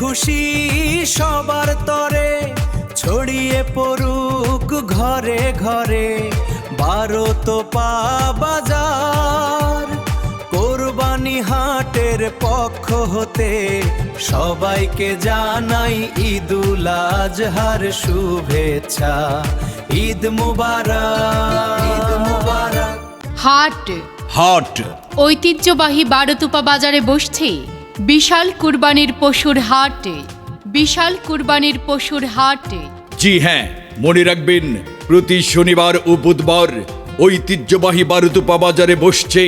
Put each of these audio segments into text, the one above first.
খুশি সবার তরে ছড়িয়ে পড়ুক ঘরে ঘরে। 12 তোপা বাজার কোরবানি হাটের পক্ষ হতে সবাইকে জানাই ঈদুল আজহার শুভেচ্ছা। ঈদ মুবারক, ঈদ মুবারক। হাট হাট ঐতিহ্যবাহী বারোতুপা বাজারে বসছে বিশাল কুরবানির পশুর হাট। বিশাল কুরবানির পশুর হাট। জি হ্যাঁ, মনে রাখবেন প্রতি শনিবার ও বুধবার ঐতিহ্যবাহী বারোতুপা বাজারে বসছে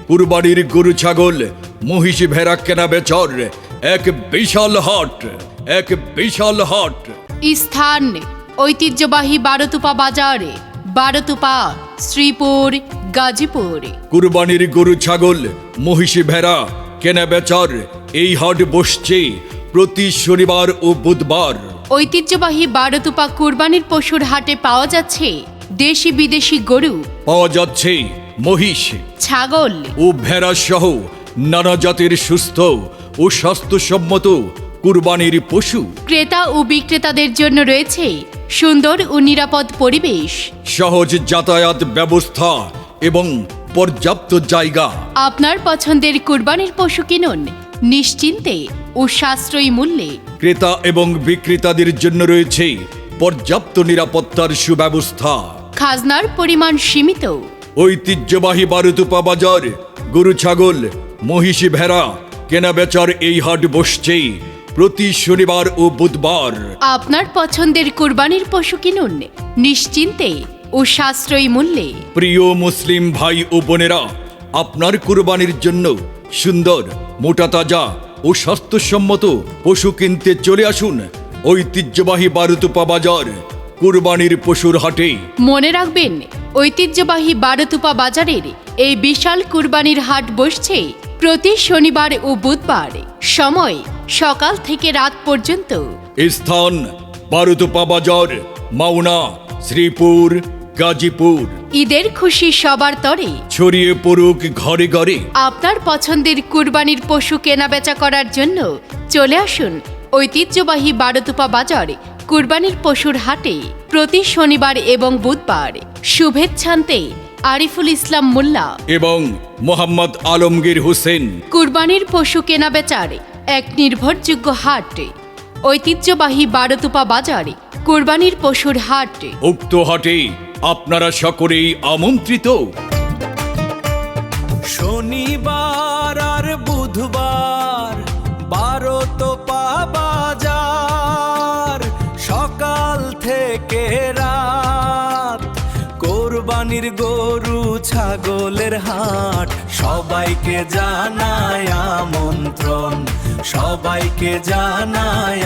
কুরবানির গরু ছাগল মহিষ ভেড়া কেনা বেচার এক বিশাল হাট। এক বিশাল হাট। স্থান ঐতিহ্যবাহী বারোতুপা বাজার, বারোতুপা, শ্রীপুর, গাজীপুর। কুরবানির গরু ছাগল মহিষ ভেড়া কেনা বেচার এই হাট বসছে প্রতি শনিবার ও বুধবার। ঐতিহ্যবাহী বারোতুপা কুরবানির পশুর হাটে পাওয়া যাচ্ছে দেশি বিদেশি গরু, পাওয়া যাচ্ছে মহিষ, ছাগল ও ভেড়া সহ নানা জাতের সুস্থ ও স্বাস্থ্যসম্মত কুরবানির পশু। ক্রেতা ও বিক্রেতাদের জন্য রয়েছে সুন্দর ও নিরাপদ পরিবেশ, সহজ যাতায়াত ব্যবস্থা এবং পর্যাপ্ত জায়গা। আপনার পছন্দের কুরবানির পশু কিনুন নিশ্চিন্তে ও সাশ্রয়ী মূল্যে। ক্রেতা এবং বিক্রেতাদের জন্য রয়েছে পর্যাপ্ত নিরাপত্তার সুব্যবস্থা। খাজনার পরিমাণ সীমিত। ঐতিহ্যবাহী বারোতুপা বাজার গরু ছাগল মহিষ ভেড়া কেনা বেচার এই হাট বসছে প্রতি শনিবার ও বুধবার। আপনার পছন্দের কুরবানির পশু কিনুন নিশ্চিন্তে ও সাশ্রয়ী মূল্যে। প্রিয় মুসলিম ভাই ও বোনেরা, আপনার কুরবানির জন্য সুন্দর, মোটা তাজা ও স্বাস্থ্যসম্মত পশু কিনতে চলে আসুন ঐতিহ্যবাহী বারোতুপা বাজার কুরবানির পশুর হাটে। মনে রাখবেন ঐতিহ্যবাহী বারোতুপা বাজারের এই বিশাল কুরবানির হাট বসছে প্রতি শনিবার ও বুধবার। সময় সকাল থেকে রাত পর্যন্ত। স্থান বারোতুপা বাজার, মাওনা, শ্রীপুর, গাজীপুর। ঈদের খুশি সবার তরে ছড়িয়ে পড়ুক ঘরে ঘরে। আপনার পছন্দের কুরবানির পশু কেনাবেচা করার জন্য চলে আসুন ঐতিহ্যবাহী বারোতুপা বাজার কুরবানির পশুর হাটে প্রতি শনিবার এবং বুধবার। শুভেচ্ছান্তে আরিফুল ইসলাম মোল্লা এবং মোহাম্মদ আলমগীর হোসেন। কুরবানির পশু কেনাবেচার এক নির্ভরযোগ্য হাট। ঐতিহ্যবাহী বারোতুপা বাজার কুরবানির পশুর হাট। উক্ত হাটে আপনারা সকলেই আমন্ত্রিত। শনিবার আর বুধবার বারোতুপা বাজার সকাল থেকে রাত কোরবানির গরু ছাগলের হাট। সবাইকে জানায় আমন্ত্রণ, সবাইকে জানায়